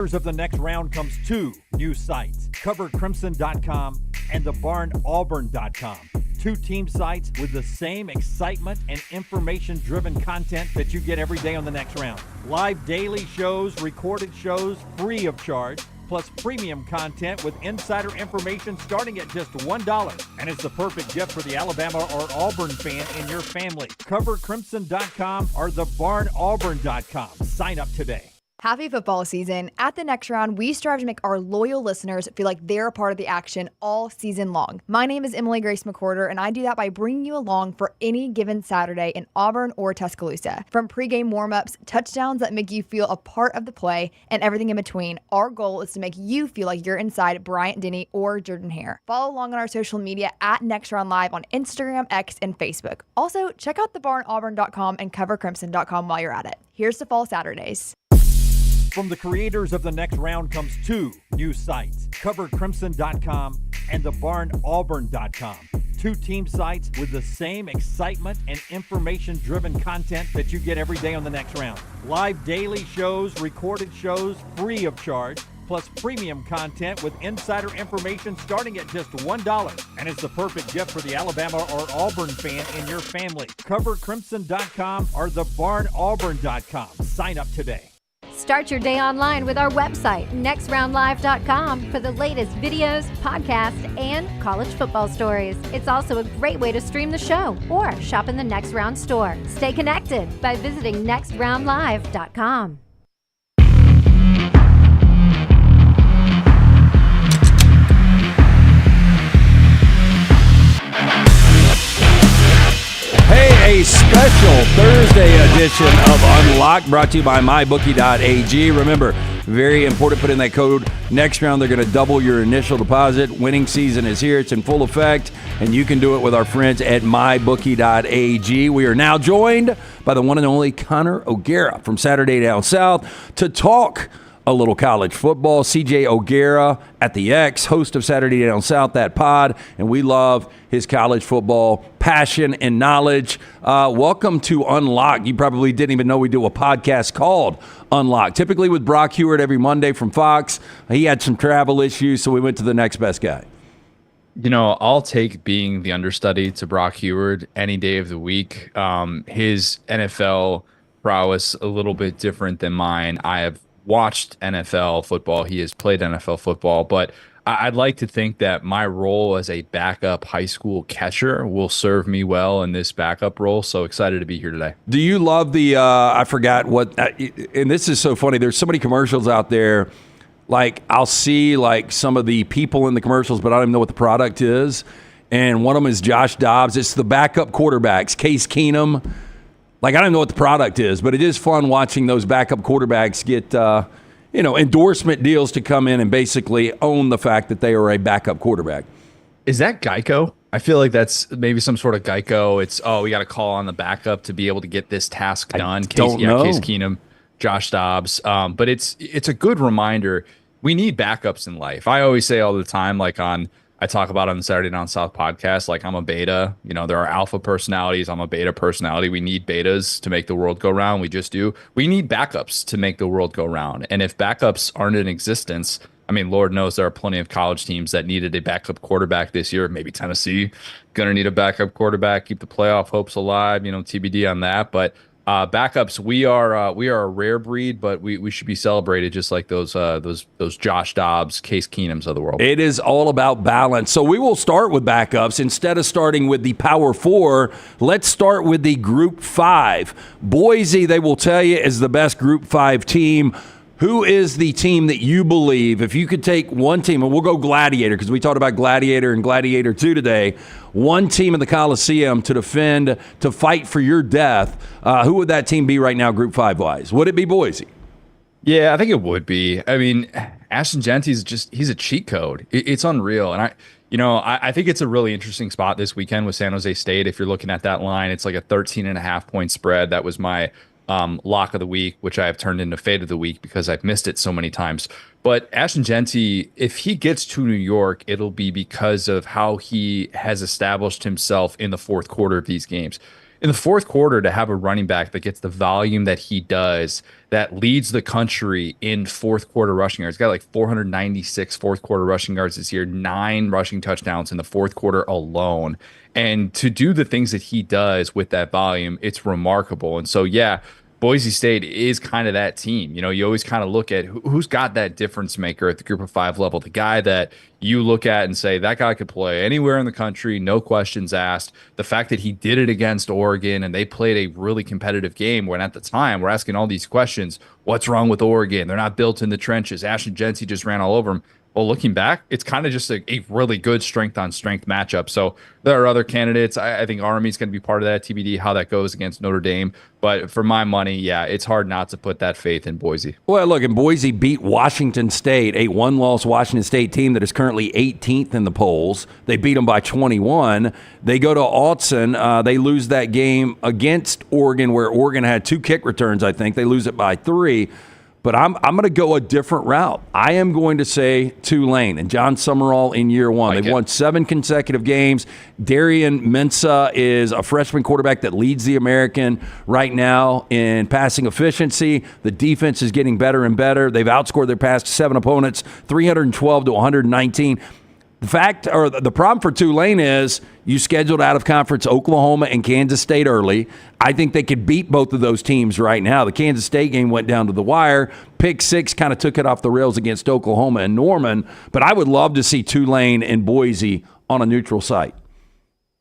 Of the next round comes two new sites, covercrimson.com and thebarnauburn.com. Two team sites with the same excitement and information-driven content that you get every day on the next round. Live daily shows, recorded shows, free of charge, plus premium content with insider information starting at just $1. And it's the perfect gift for the Alabama or Auburn fan in your family. Covercrimson.com or thebarnauburn.com. Sign up today. Happy football season. At the next round, we strive to make our loyal listeners feel like they're a part of the action all season long. My name is Emily Grace McWhorter, and I do that by bringing you along for any given Saturday in Auburn or Tuscaloosa. From pregame warm-ups, touchdowns that make you feel a part of the play, and everything in between, our goal is to make you feel like you're inside Bryant Denny or Jordan Hare. Follow along on our social media at Next Round Live on Instagram, X, and Facebook. Also, check out thebarnauburn.com and covercrimson.com while you're at it. Here's to Fall Saturdays. From the creators of The Next Round comes two new sites, covercrimson.com and thebarnauburn.com. Two team sites with the same excitement and information-driven content that you get every day on the next round. Live daily shows, recorded shows, free of charge, plus premium content with insider information starting at just $1. And it's the perfect gift for the Alabama or Auburn fan in your family. Covercrimson.com or thebarnauburn.com. Sign up today. Start your day online with our website, nextroundlive.com, for the latest videos, podcasts, and college football stories. It's also a great way to stream the show or shop in the Next Round store. Stay connected by visiting nextroundlive.com. Hey, a special Thursday edition of Unlocked brought to you by mybookie.ag. Remember, very important, put in that code next round. They're going to double your initial deposit. Winning season is here. It's in full effect, and you can do it with our friends at mybookie.ag. We are now joined by the one and only Connor O'Gara from Saturday Down South to talk a little college football. CJ O'Gara at the X, host of Saturday Down South, that pod, and we love his college football passion and knowledge. Welcome to Unlocked. You probably didn't even know we do a podcast called Unlocked. Typically with Brock Hewitt every Monday from Fox. He had some travel issues, so we went to the next best guy. You know, I'll take being the understudy to Brock Hewitt any day of the week. His NFL prowess a little bit different than mine. I have watched NFL football. He has played NFL football, but I'd like to think that my role as a backup high school catcher will serve me well in this backup role. So excited to be here today. Do you love the, I forgot what, and this is so funny. There's so many commercials out there. Like I'll see like some of the people in the commercials, but I don't even know what the product is. And one of them is Josh Dobbs. It's the backup quarterbacks, Case Keenum. Like, I don't know what the product is, but it is fun watching those backup quarterbacks get, endorsement deals to come in and basically own the fact that they are a backup quarterback. Is that Geico? I feel like that's maybe some sort of Geico. It's, we got to call on the backup to be able to get this task done. Case Keenum, Josh Dobbs. But it's a good reminder. We need backups in life. I always say all the time, I talk about on the Saturday Down South podcast, like I'm a beta. You know, there are alpha personalities. I'm a beta personality. We need betas to make the world go round. We just do. We need backups to make the world go round. And if backups aren't in existence, I mean, Lord knows there are plenty of college teams that needed a backup quarterback this year. Maybe Tennessee going to need a backup quarterback, keep the playoff hopes alive, TBD on that. But backups, we are a rare breed, but we should be celebrated just like those Josh Dobbs, Case Keenums of the world. It is all about balance. So we will start with backups. Instead of starting with the Power Four, let's start with the Group 5. Boise, they will tell you, is the best Group 5 team. Who is the team that you believe, if you could take one team, and we'll go Gladiator because we talked about Gladiator and Gladiator 2 today, one team in the Coliseum to defend, to fight for your death, who would that team be right now, Group 5-wise? Would it be Boise? Yeah, I think it would be. I mean, Ashton Genty's he's a cheat code. It's unreal. And I think it's a really interesting spot this weekend with San Jose State. If you're looking at that line, it's like a 13.5 point spread. That was my lock of the week, which I have turned into fade of the week because I've missed it so many times. But Ashton Genty, if he gets to New York, it'll be because of how he has established himself in the fourth quarter of these games. in the fourth quarter, to have a running back that gets the volume that he does, that leads the country in fourth quarter rushing yards. He's got like 496 fourth quarter rushing yards this year, 9 rushing touchdowns in the fourth quarter alone. And to do the things that he does with that volume, it's remarkable. And so, yeah, Boise State is kind of that team. You know, you always kind of look at who's got that difference maker at the group of 5 level, the guy that you look at and say, that guy could play anywhere in the country, no questions asked. The fact that he did it against Oregon and they played a really competitive game, when at the time we're asking all these questions, what's wrong with Oregon? They're not built in the trenches. Ashton Jency just ran all over him. Well, looking back, it's kind of just a really good strength-on-strength matchup. So there are other candidates. I think Army's going to be part of that, TBD, how that goes against Notre Dame. But for my money, yeah, it's hard not to put that faith in Boise. Well, look, and Boise beat Washington State, a one-loss Washington State team that is currently 18th in the polls. They beat them by 21. They go to Autzen. They lose that game against Oregon, where Oregon had 2 kick returns, I think. They lose it by 3. But I'm going to go a different route. I am going to say Tulane and John Summerall in year 1. They've won 7 consecutive games. Darian Mensah is a freshman quarterback that leads the American right now in passing efficiency. The defense is getting better and better. They've outscored their past 7 opponents, 312 to 119. The problem for Tulane is you scheduled out of conference Oklahoma and Kansas State early. I think they could beat both of those teams right now. The Kansas State game went down to the wire. Pick 6 kind of took it off the rails against Oklahoma and Norman. But I would love to see Tulane and Boise on a neutral site.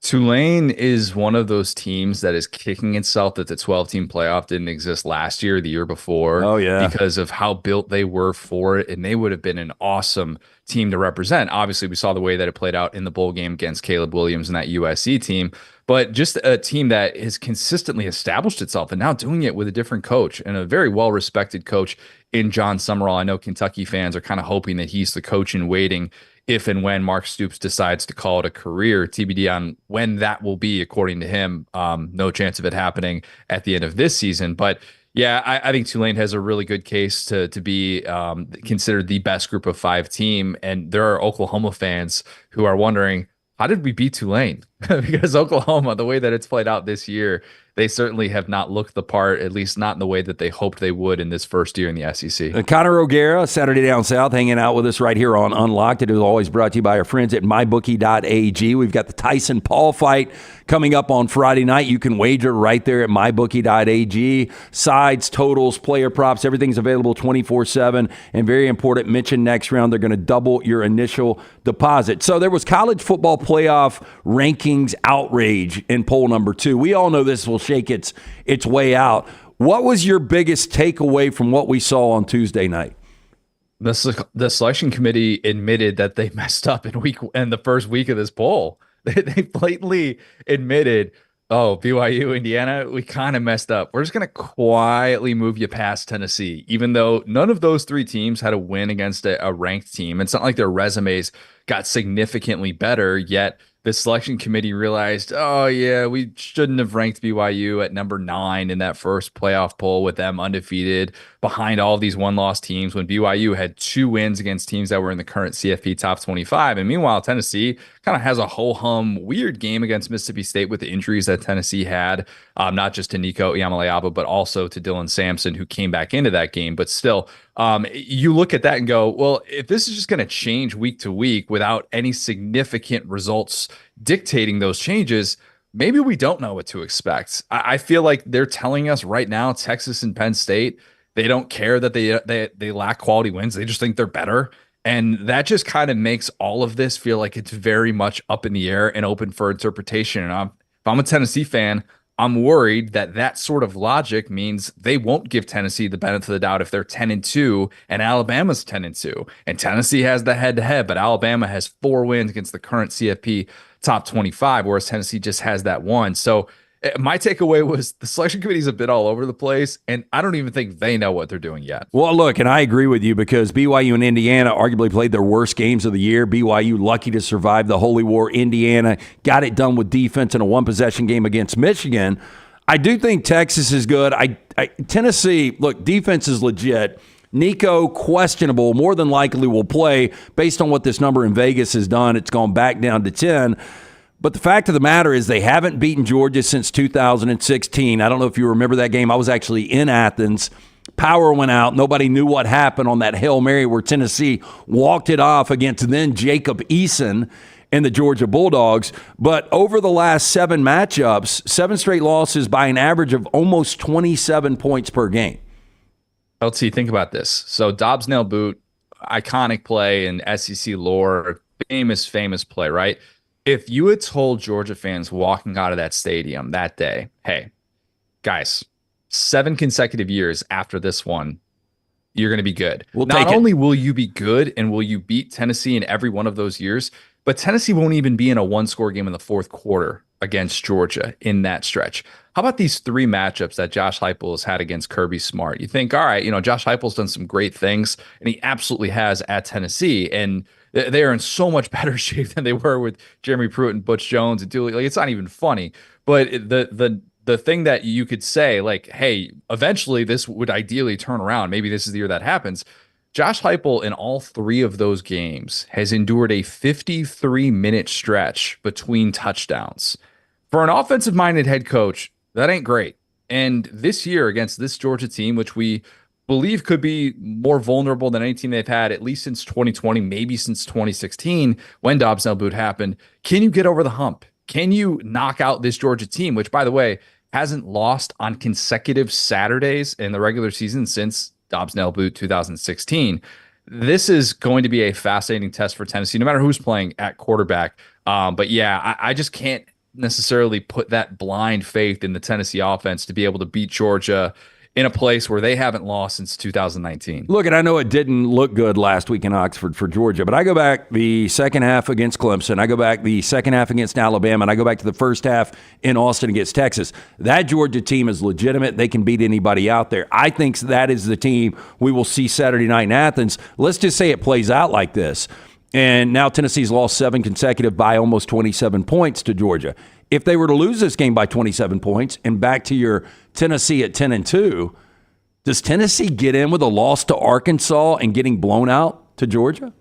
Tulane is one of those teams that is kicking itself that the 12-team playoff didn't exist last year, the year before. Oh, yeah. Because of how built they were for it, and they would have been an awesome team to represent. Obviously, we saw the way that it played out in the bowl game against Caleb Williams and that USC team, but just a team that has consistently established itself and now doing it with a different coach and a very well-respected coach in John Summerall. I know Kentucky fans are kind of hoping that he's the coach in waiting if and when Mark Stoops decides to call it a career. TBD on when that will be, according to him. No chance of it happening at the end of this season. But yeah, I think Tulane has a really good case to be considered the best group of 5 team. And there are Oklahoma fans who are wondering, how did we beat Tulane? Because Oklahoma, the way that it's played out this year, they certainly have not looked the part, at least not in the way that they hoped they would in this first year in the SEC. Connor O'Gara, Saturday Down South, hanging out with us right here on Unlocked. It is always brought to you by our friends at mybookie.ag. We've got the Tyson Paul fight coming up on Friday night. You can wager right there at mybookie.ag. Sides, totals, player props, everything's available 24/7. And very important, mention next round, they're going to double your initial deposit. So there was college football playoff rankings outrage in poll number 2. We all know this will shake its way out. What was your biggest takeaway from what we saw on Tuesday night? The selection committee admitted that they messed up in the first week of this poll. They blatantly admitted, oh, BYU, Indiana, we kind of messed up. We're just going to quietly move you past Tennessee, even though none of those 3 teams had a win against a ranked team. It's not like their resumes got significantly better, yet the selection committee realized, oh, yeah, we shouldn't have ranked BYU at number 9 in that first playoff poll with them undefeated behind all these one-loss teams when BYU had 2 wins against teams that were in the current CFP top 25. And meanwhile, Tennessee kind of has a ho-hum weird game against Mississippi State with the injuries that Tennessee had, not just to Nico Iamaleava, but also to Dylan Sampson, who came back into that game. But still, you look at that and go, well, if this is just going to change week to week without any significant results dictating those changes, maybe we don't know what to expect. I feel like they're telling us right now, Texas and Penn State, they don't care that they lack quality wins. They just think they're better. And that just kind of makes all of this feel like it's very much up in the air and open for interpretation. And if I'm a Tennessee fan, I'm worried that sort of logic means they won't give Tennessee the benefit of the doubt if they're 10-2 and Alabama's 10-2. And Tennessee has the head-to-head, but Alabama has 4 wins against the current CFP top 25, whereas Tennessee just has that 1. So my takeaway was the selection committee is a bit all over the place, and I don't even think they know what they're doing yet. Well, look, and I agree with you because BYU and Indiana arguably played their worst games of the year. BYU lucky to survive the Holy War. Indiana got it done with defense in a 1-possession game against Michigan. I do think Texas is good. Tennessee, look, defense is legit. Nico, questionable, more than likely will play based on what this number in Vegas has done. It's gone back down to 10. But the fact of the matter is they haven't beaten Georgia since 2016. I don't know if you remember that game. I was actually in Athens. Power went out. Nobody knew what happened on that Hail Mary where Tennessee walked it off against then Jacob Eason and the Georgia Bulldogs. But over the last 7 matchups, 7 straight losses by an average of almost 27 points per game. LT, think about this. So Dobbs nail boot, iconic play in SEC lore, famous play, right? If you had told Georgia fans walking out of that stadium that day, hey, guys, 7 consecutive years after this one, you're going to be good. Not only will you be good and will you beat Tennessee in every one of those years, but Tennessee won't even be in a 1-score game in the fourth quarter against Georgia in that stretch. How about these 3 matchups that Josh Heupel has had against Kirby Smart? You think, all right, Josh Heupel's done some great things, and he absolutely has at Tennessee, and they are in so much better shape than they were with Jeremy Pruitt and Butch Jones and Dooley. Like, it's not even funny. But the thing that you could say, like, hey, eventually this would ideally turn around. Maybe this is the year that happens. Josh Heupel in all 3 of those games has endured a 53-minute stretch between touchdowns. For an offensive-minded head coach, that ain't great. And this year against this Georgia team, which we believe could be more vulnerable than any team they've had at least since 2020, maybe since 2016 when Dobbs nail boot happened, can you get over the hump? Can you knock out this Georgia team, which, by the way, hasn't lost on consecutive Saturdays in the regular season since Dobbs nail boot 2016? This is going to be a fascinating test for Tennessee, no matter who's playing at quarterback. But yeah, I just can't necessarily put that blind faith in the Tennessee offense to be able to beat Georgia in a place where they haven't lost since 2019. Look, and I know it didn't look good last week in Oxford for Georgia, but I go back the second half against Clemson, I go back the second half against Alabama, and I go back to the first half in Austin against Texas. That Georgia team is legitimate. They can beat anybody out there. I think that is the team we will see Saturday night in Athens. Let's just say it plays out like this. And now Tennessee's lost 7 consecutive by almost 27 points to Georgia. If they were to lose this game by 27 points and back to your Tennessee at 10-2, does Tennessee get in with a loss to Arkansas and getting blown out to Georgia?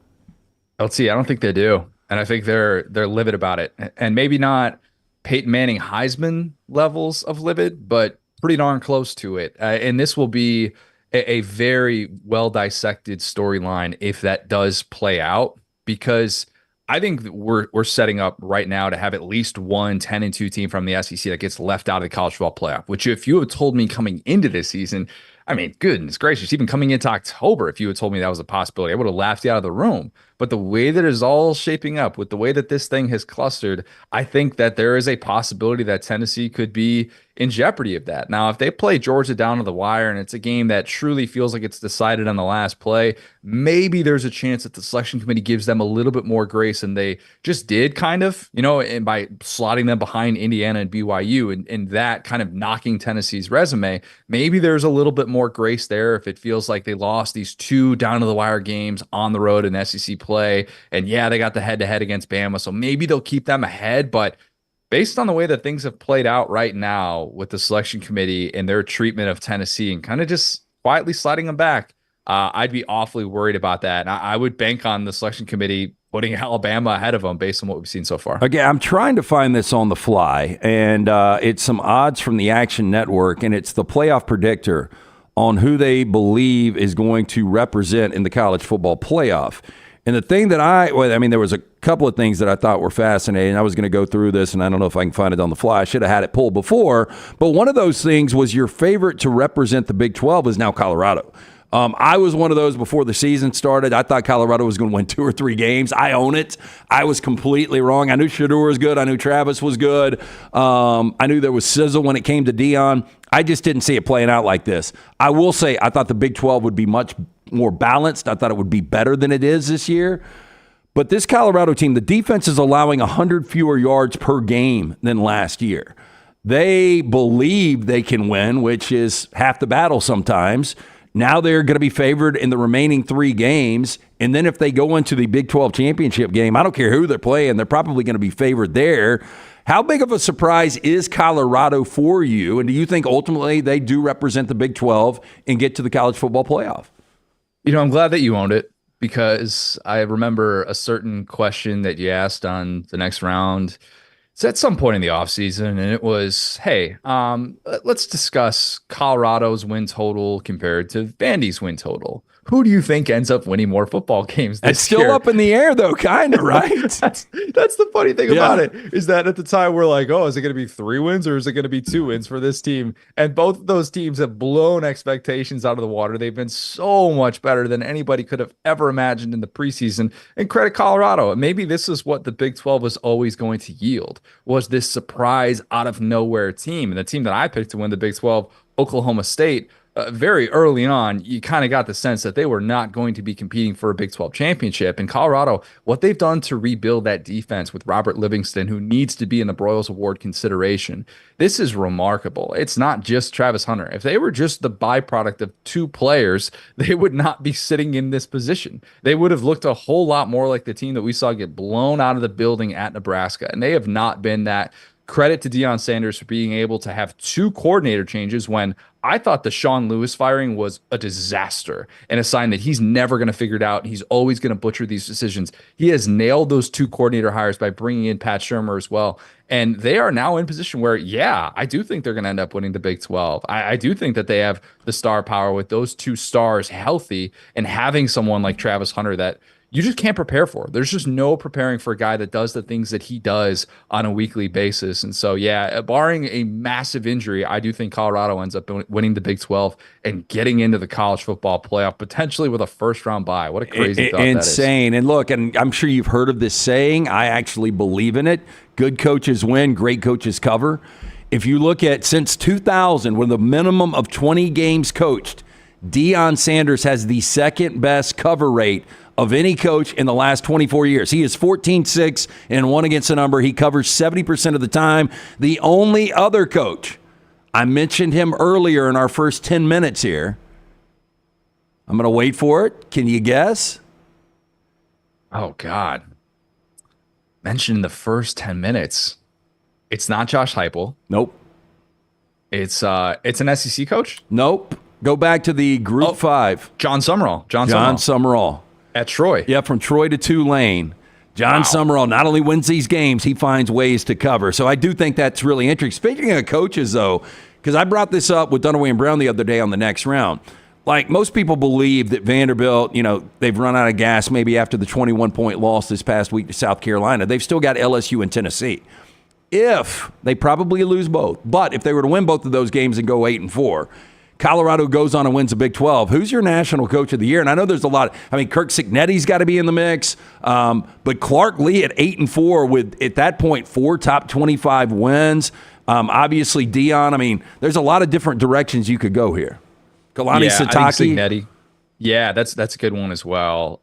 LT, I don't think they do. And I think they're livid about it. And maybe not Peyton Manning Heisman levels of livid, but pretty darn close to it. And this will be a very well dissected storyline if that does play out, because I think we're setting up right now to have at least one 10-2 team from the SEC that gets left out of the college football playoff, which if you had told me coming into this season, I mean, goodness gracious, even coming into October, if you had told me that was a possibility, I would have laughed you out of the room. But the way that is all shaping up, with the way that this thing has clustered, I think that there is a possibility that Tennessee could be in jeopardy of that. Now, if they play Georgia down to the wire and it's a game that truly feels like it's decided on the last play, maybe there's a chance that the selection committee gives them a little bit more grace than they just did, kind of, and by slotting them behind Indiana and BYU and that kind of knocking Tennessee's resume. Maybe there's a little bit more grace there if it feels like they lost these 2 down to the wire games on the road in SEC play. And yeah, they got the head-to-head against Bama, so maybe they'll keep them ahead. But based on the way that things have played out right now with the selection committee and their treatment of Tennessee and kind of just quietly sliding them back, I'd be awfully worried about that. And I would bank on the selection committee putting Alabama ahead of them based on what we've seen so far. Okay, I'm trying to find this on the fly, and it's some odds from the Action Network, and it's the playoff predictor on who they believe is going to represent in the college football playoff. And the thing that there was a couple of things that I thought were fascinating. I was going to go through this, and I don't know if I can find it on the fly. I should have had it pulled before. But one of those things was your favorite to represent the Big 12 is now Colorado. I was one of those before the season started. I thought Colorado was going to win 2 or 3 games. I own it. I was completely wrong. I knew Shedeur was good. I knew Travis was good. I knew there was sizzle when it came to Deion. I just didn't see it playing out like this. I will say I thought the Big 12 would be much more balanced. I thought it would be better than it is this year. But this Colorado team, the defense is allowing 100 fewer yards per game than last year. They believe they can win, which is half the battle sometimes. Now they're going to be favored in the remaining 3 games. And then if they go into the Big 12 championship game, I don't care who they're playing, they're probably going to be favored there. How big of a surprise is Colorado for you? And do you think ultimately they do represent the Big 12 and get to the college football playoff? I'm glad that you owned it, because I remember a certain question that you asked on the next round. So at some point in the offseason, and it was, hey, let's discuss Colorado's win total compared to Vandy's win total. Who do you think ends up winning more football games this It's still year? up in the air, though, kind of, right? That's the funny thing about it, is that at the time we're like, oh, is it going to be 3 wins or is it going to be 2 wins for this team? And both of those teams have blown expectations out of the water. They've been so much better than anybody could have ever imagined in the preseason. And credit Colorado. Maybe this is what the Big 12 was always going to yield, was this surprise out of nowhere team. And the team that I picked to win the Big 12, Oklahoma State, very early on, you kind of got the sense that they were not going to be competing for a Big 12 championship. And Colorado, what they've done to rebuild that defense with Robert Livingston, who needs to be in the Broyles Award consideration, this is remarkable. It's not just Travis Hunter. If they were just the byproduct of 2 players, they would not be sitting in this position. They would have looked a whole lot more like the team that we saw get blown out of the building at Nebraska. And they have not been that. Credit to Deion Sanders for being able to have 2 coordinator changes when I thought the Sean Lewis firing was a disaster and a sign that he's never going to figure it out. He's always going to butcher these decisions. He has nailed those 2 coordinator hires by bringing in Pat Shurmur as well. And they are now in position where, yeah, I do think they're going to end up winning the Big 12. I do think that they have the star power with those 2 stars healthy and having someone like Travis Hunter that you just can't prepare for. There's just no preparing for a guy that does the things that he does on a weekly basis. And so, yeah, barring a massive injury, I do think Colorado ends up winning the Big 12 and getting into the college football playoff, potentially with a first-round bye. What a crazy thought that is. Insane. And look, and I'm sure you've heard of this saying. I actually believe in it. Good coaches win, great coaches cover. If you look at since 2000, with a minimum of 20 games coached, Deion Sanders has the second best cover rate of any coach in the last 24 years. He is 14-6 and 1 against the number. He covers 70% of the time. The only other coach, I mentioned him earlier in our first 10 minutes here. I'm going to wait for it. Can you guess? Oh, God. Mentioned in the first 10 minutes. It's not Josh Heupel. Nope. It's an SEC coach? Nope. Go back to the Group 5. John Summerall. John Summerall. At Troy. Yeah, from Troy to Tulane. John Summerall not only wins these games, he finds ways to cover. So I do think that's really interesting. Speaking of coaches, though, because I brought this up with Dunaway and Brown the other day on the next round. Like, most people believe that Vanderbilt, they've run out of gas maybe after the 21-point loss this past week to South Carolina. They've still got LSU and Tennessee. If they probably lose both, but if they were to win both of those games and go 8-4, Colorado goes on and wins the Big 12. Who's your national coach of the year? And I know there's a lot. Kirk Cignetti's got to be in the mix. But Clark Lee at 8-4 with, at that point, 4 top 25 wins. Obviously, Deion. There's a lot of different directions you could go here. Kalani Sitake. I think Cignetti. Yeah, that's a good one as well.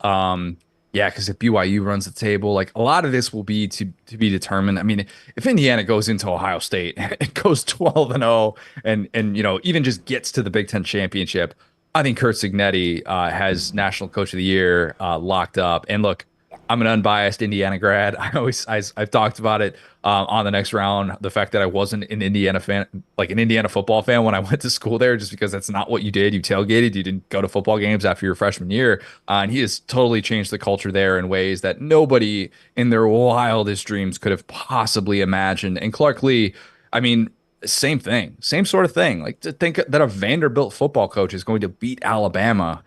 Yeah, because if BYU runs the table, like, a lot of this will be to be determined. If Indiana goes into Ohio State and goes 12-0 and even just gets to the Big Ten championship, I think Curt Cignetti has National Coach of the Year locked up. And look, I'm an unbiased Indiana grad. I've talked about it on the next round. The fact that I wasn't an Indiana fan, like an Indiana football fan when I went to school there, just because that's not what you did. You tailgated. You didn't go to football games after your freshman year. And he has totally changed the culture there in ways that nobody in their wildest dreams could have possibly imagined. And Clark Lee, same thing, same sort of thing. Like, to think that a Vanderbilt football coach is going to beat Alabama.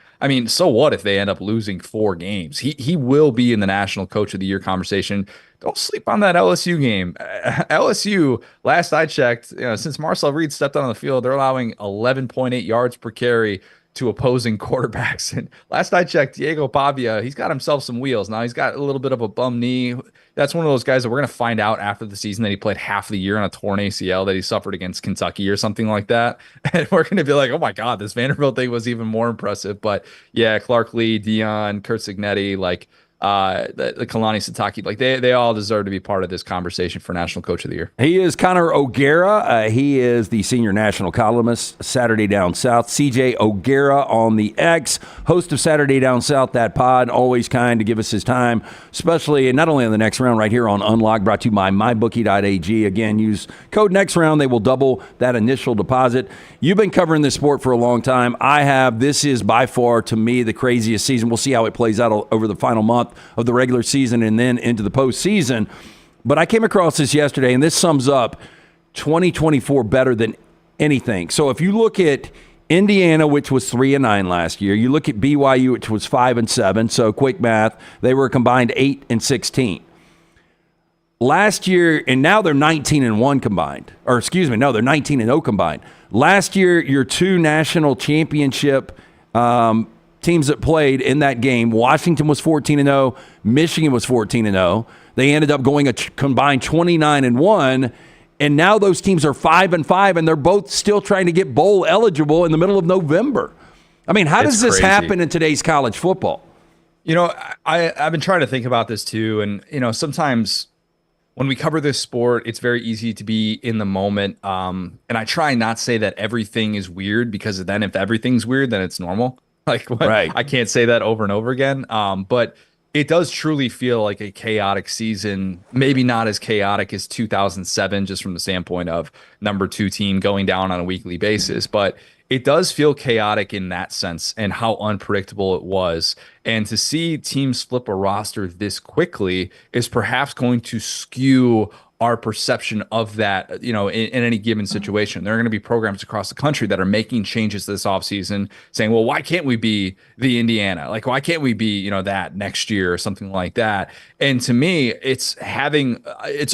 So what if they end up losing 4 games? He will be in the National Coach of the Year conversation. Don't sleep on that LSU game. LSU, last I checked, since Marcel Reed stepped on the field, they're allowing 11.8 yards per carry to opposing quarterbacks. And last I checked, Diego Pavia, he's got himself some wheels. Now he's got a little bit of a bum knee. That's one of those guys that we're going to find out after the season that he played half the year on a torn ACL that he suffered against Kentucky or something like that. And we're going to be like, oh my God, this Vanderbilt thing was even more impressive. But yeah, Clark Lee, Deion, Curt Cignetti, the Kalani Sitake, they all deserve to be part of this conversation for National Coach of the Year. He is Connor O'Gara. He is the senior national columnist, Saturday Down South. CJ O'Gara on the X, host of Saturday Down South, that pod, always kind to give us his time, especially not only in the next round right here on Unlock, brought to you by mybookie.ag. Again, use code next round. They will double that initial deposit. You've been covering this sport for a long time. I have. This is by far, to me, the craziest season. We'll see how it plays out over the final month of the regular season and then into the postseason. But I came across this yesterday, and this sums up 2024 better than anything. So if you look at Indiana, which was 3-9 last year, you look at BYU, which was 5-7. So quick math, they were combined 8-16. Last year, and now they're 19-1 combined. Or excuse me, no, they're 19-0 combined. Last year, your two national championship teams that played in that game, Washington was 14-0, Michigan was 14-0. They ended up going a combined 29-1, and now those teams are 5-5, and they're both still trying to get bowl eligible in the middle of November. I mean, how does this happen in today's college football? You know, I've been trying to think about this too, and you know, sometimes when we cover this sport, it's very easy to be in the moment. And I try not to say that everything is weird, because then if everything's weird, then it's normal. Like, right. I can't say that over and over again. But it does truly feel like a chaotic season, maybe not as chaotic as 2007, just from the standpoint of number 2 team going down on a weekly basis. But it does feel chaotic in that sense, and how unpredictable it was. And to see teams flip a roster this quickly is perhaps going to skew our perception of that, you know, in any given situation. There are going to be programs across the country that are making changes this offseason, saying, well, why can't we be the Indiana? Like, why can't we be, you know, that next year or something like that? And to me, it's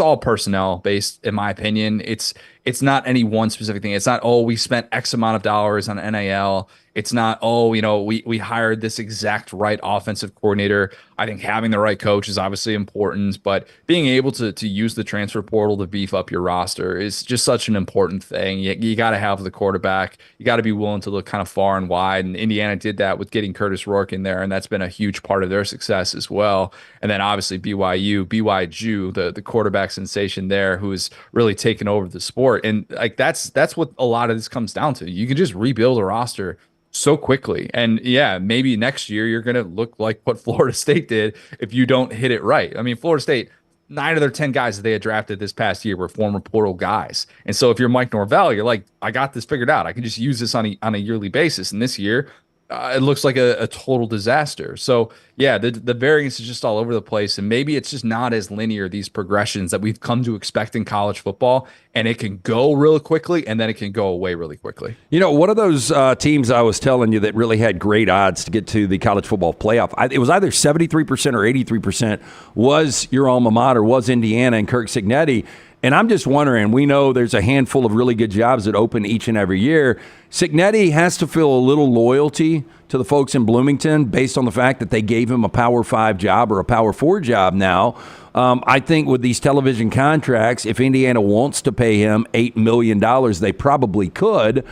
all personnel based, in my opinion. It's not any one specific thing. It's not, oh, we spent X amount of dollars on NIL. It's not, oh, you know, we hired this exact right offensive coordinator. I think having the right coach is obviously important, but being able to use the transfer portal to beef up your roster is just such an important thing. You got to have the quarterback. You got to be willing to look kind of far and wide. And Indiana did that with getting Curtis Rourke in there, and that's been a huge part of their success as well. And then obviously BYU, the quarterback sensation there, who has really taken over the sport. And like that's what a lot of this comes down to. You can just rebuild a roster so quickly. And yeah, maybe next year you're going to look like what Florida State did if you don't hit it right. I mean, Florida State, 9 of their 10 guys that they had drafted this past year were former portal guys. And so if you're Mike Norvell, you're like, I got this figured out. I can just use this on a yearly basis. And this year, it looks like a total disaster. So yeah, the variance is just all over the place, and maybe it's just not as linear, these progressions that we've come to expect in college football, and it can go really quickly and then it can go away really quickly. You know, one of those teams I was telling you that really had great odds to get to the college football playoff, it was either 73% or 83%, was your alma mater, was Indiana and Kirk Cignetti. And I'm just wondering, we know there's a handful of really good jobs that open each and every year. Cignetti has to feel a little loyalty to the folks in Bloomington based on the fact that they gave him a Power 5 job or a Power 4 job now. I think with these television contracts, if Indiana wants to pay him $8 million, they probably could.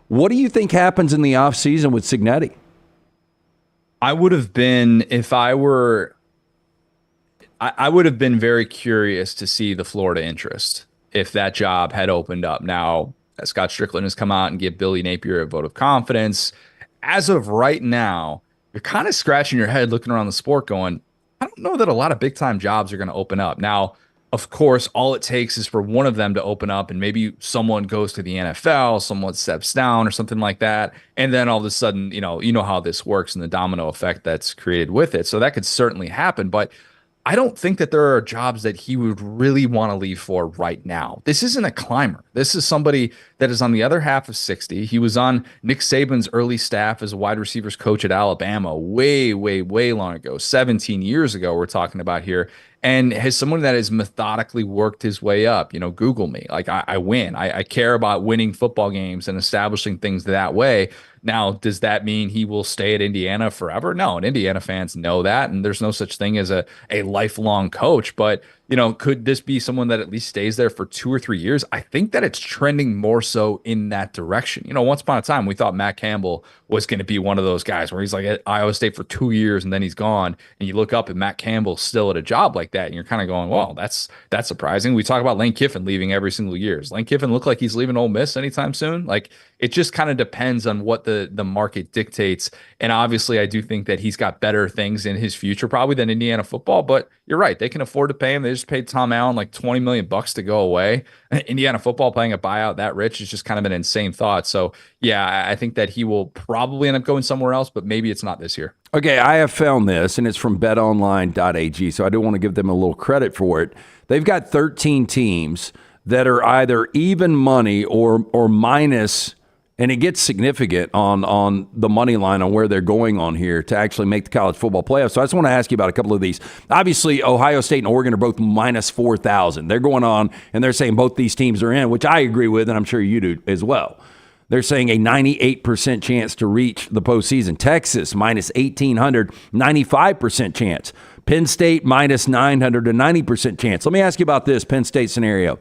What do you think happens in the offseason with Cignetti? I would have been, if I were... I would have been very curious to see the Florida interest if that job had opened up. Now, Scott Strickland has come out and give Billy Napier a vote of confidence. As of right now, you're kind of scratching your head looking around the sport going, I don't know that a lot of big-time jobs are going to open up. Now, of course, all it takes is for one of them to open up, and maybe someone goes to the NFL, someone steps down or something like that, and then all of a sudden, you know how this works and the domino effect that's created with it. So that could certainly happen, but I don't think that there are jobs that he would really want to leave for right now. This isn't a climber. This is somebody that is on the other half of 60. He was on Nick Saban's early staff as a wide receivers coach at Alabama way, way, way long ago, 17 years ago we're talking about here, and has someone that has methodically worked his way up. Google me. Like, I win. I care about winning football games and establishing things that way. Now, does that mean he will stay at Indiana forever? No, and Indiana fans know that, and there's no such thing as a lifelong coach. But, could this be someone that at least stays there for 2 or 3 years? I think that it's trending more so in that direction. Once upon a time, we thought Matt Campbell was going to be one of those guys where he's like at Iowa State for 2 years and then he's gone. And you look up and Matt Campbell's still at a job like that, and you're kind of going, well, that's surprising. We talk about Lane Kiffin leaving every single year. Lane Kiffin look like he's leaving Ole Miss anytime soon? Like, it just kind of depends on what the market dictates. And obviously, I do think that he's got better things in his future probably than Indiana football. But you're right. They can afford to pay him. They just paid Tom Allen like $20 million to go away. Indiana football paying a buyout that rich is just kind of an insane thought. So, yeah, I think that he will probably end up going somewhere else, but maybe it's not this year. Okay, I have found this, and it's from betonline.ag, so I do want to give them a little credit for it. They've got 13 teams that are either even money or minus, and it gets significant on the money line on where they're going on here to actually make the college football playoffs. So I just want to ask you about a couple of these. Obviously, Ohio State and Oregon are both minus 4,000. They're going on, and they're saying both these teams are in, which I agree with, and I'm sure you do as well. They're saying a 98% chance to reach the postseason. Texas, minus 1,800, 95% chance. Penn State, minus 900, a 90% chance. Let me ask you about this Penn State scenario.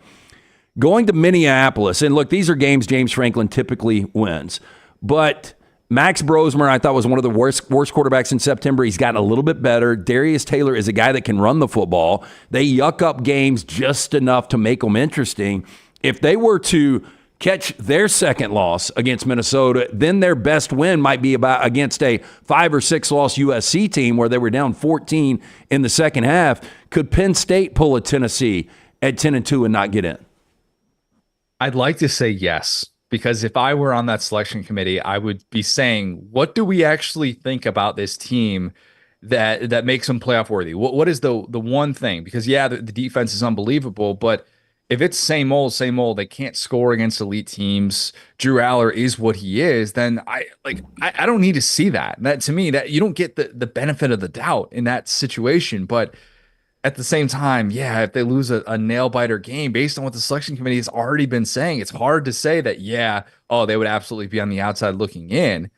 Going to Minneapolis, and look, these are games James Franklin typically wins. But Max Brosmer, I thought, was one of the worst quarterbacks in September. He's gotten a little bit better. Darius Taylor is a guy that can run the football. They yuck up games just enough to make them interesting. If they were to catch their second loss against Minnesota, then their best win might be about against a 5 or 6 loss USC team where they were down 14 in the second half. Could Penn State pull a Tennessee at 10-2 and not get in? I'd like to say yes, because if I were on that selection committee, I would be saying, what do we actually think about this team that makes them playoff worthy? What is the one thing? Because the defense is unbelievable, but if it's same old, they can't score against elite teams, Drew Aller is what he is, then I don't need to see that. That to me, that you don't get the benefit of the doubt in that situation. But at the same time, if they lose a nail-biter game, based on what the selection committee has already been saying, it's hard to say that, they would absolutely be on the outside looking in.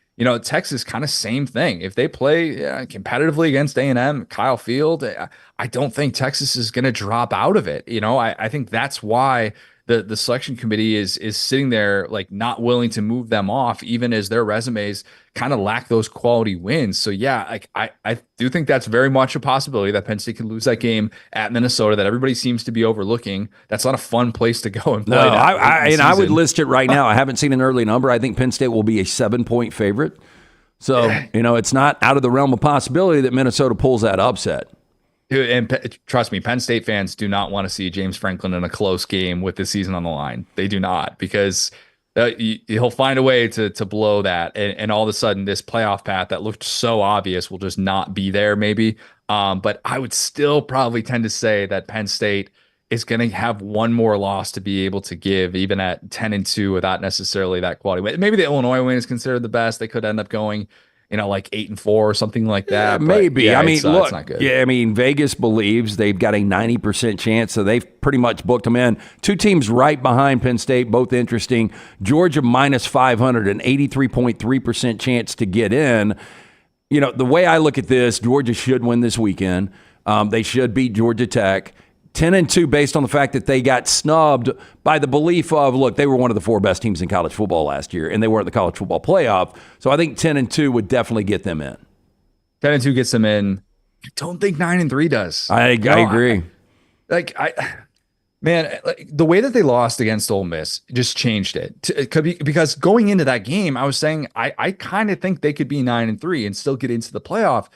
Texas, kind of same thing. If they play competitively against A&M, Kyle Field, I don't think Texas is going to drop out of it. I think that's why the selection committee is sitting there like not willing to move them off, even as their resumes kind of lack those quality wins. So I do think that's very much a possibility that Penn State can lose that game at Minnesota that everybody seems to be overlooking. That's not a fun place to go and play. No, I would list it right now. I haven't seen an early number. I think Penn State will be a 7-point favorite. So, it's not out of the realm of possibility that Minnesota pulls that upset. Dude, and trust me, Penn State fans do not want to see James Franklin in a close game with the season on the line. They do not, because he'll find a way to blow that. And all of a sudden, this playoff path that looked so obvious will just not be there maybe. But I would still probably tend to say that Penn State is going to have one more loss to be able to give, even at 10-2 without necessarily that quality. Maybe the Illinois win is considered the best. They could end up going like 8-4 or something like that. Maybe. But, look, it's not good. Vegas believes they've got a 90% chance, so they've pretty much booked them in. 2 teams right behind Penn State, both interesting. Georgia minus 500, an 83.3% chance to get in. The way I look at this, Georgia should win this weekend. They should beat Georgia Tech. 10-2 based on the fact that they got snubbed by the belief of, look, they were one of the 4 best teams in college football last year, and they weren't the college football playoff. So I think 10-2 would definitely get them in. 10-2 gets them in. I don't think 9-3 does. I agree. The way that they lost against Ole Miss just changed it. Because going into that game, I was saying I kind of think they could be 9-3 and still get into the playoff.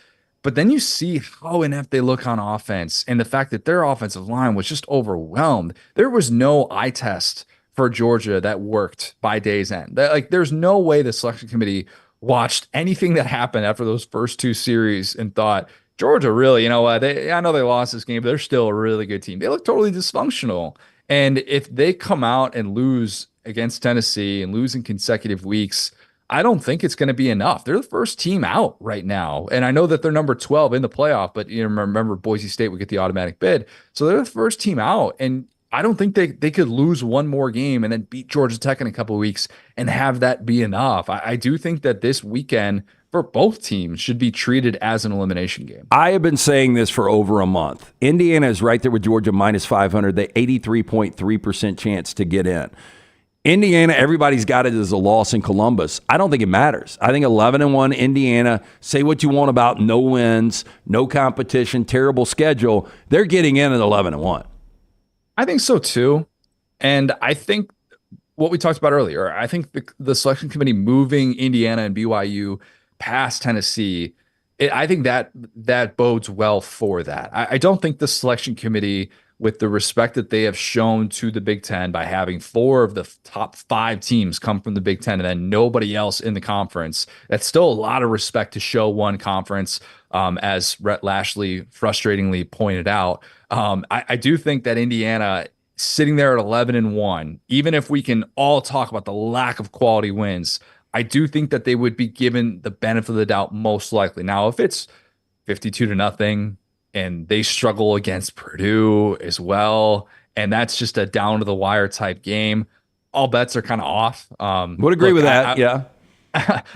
But then you see how inept they look on offense, and the fact that their offensive line was just overwhelmed. There was no eye test for Georgia that worked by day's end. There's no way the selection committee watched anything that happened after those first 2 series and thought, Georgia, really, I know they lost this game, but they're still a really good team. They look totally dysfunctional. And if they come out and lose against Tennessee and lose in consecutive weeks, I don't think it's going to be enough. They're the first team out right now. And I know that they're number 12 in the playoff, but remember Boise State would get the automatic bid. So they're the first team out. And I don't think they could lose one more game and then beat Georgia Tech in a couple of weeks and have that be enough. I do think that this weekend for both teams should be treated as an elimination game. I have been saying this for over a month. Indiana is right there with Georgia minus 500, the 83.3% chance to get in. Indiana, everybody's got it as a loss in Columbus. I don't think it matters. I think 11-1 Indiana, say what you want about no wins, no competition, terrible schedule. They're getting in at 11-1. I think so too. And I think what we talked about earlier, I think the selection committee moving Indiana and BYU past Tennessee, I think that bodes well for that. I don't think the selection committee with the respect that they have shown to the Big Ten by having 4 of the top 5 teams come from the Big Ten and then nobody else in the conference, that's still a lot of respect to show one conference, as Rhett Lashley frustratingly pointed out. I do think that Indiana sitting there at 11-1, even if we can all talk about the lack of quality wins, I do think that they would be given the benefit of the doubt most likely. Now, if it's 52-0 and they struggle against Purdue as well, and that's just a down to the wire type game, all bets are kind of off. Would agree with that. Yeah.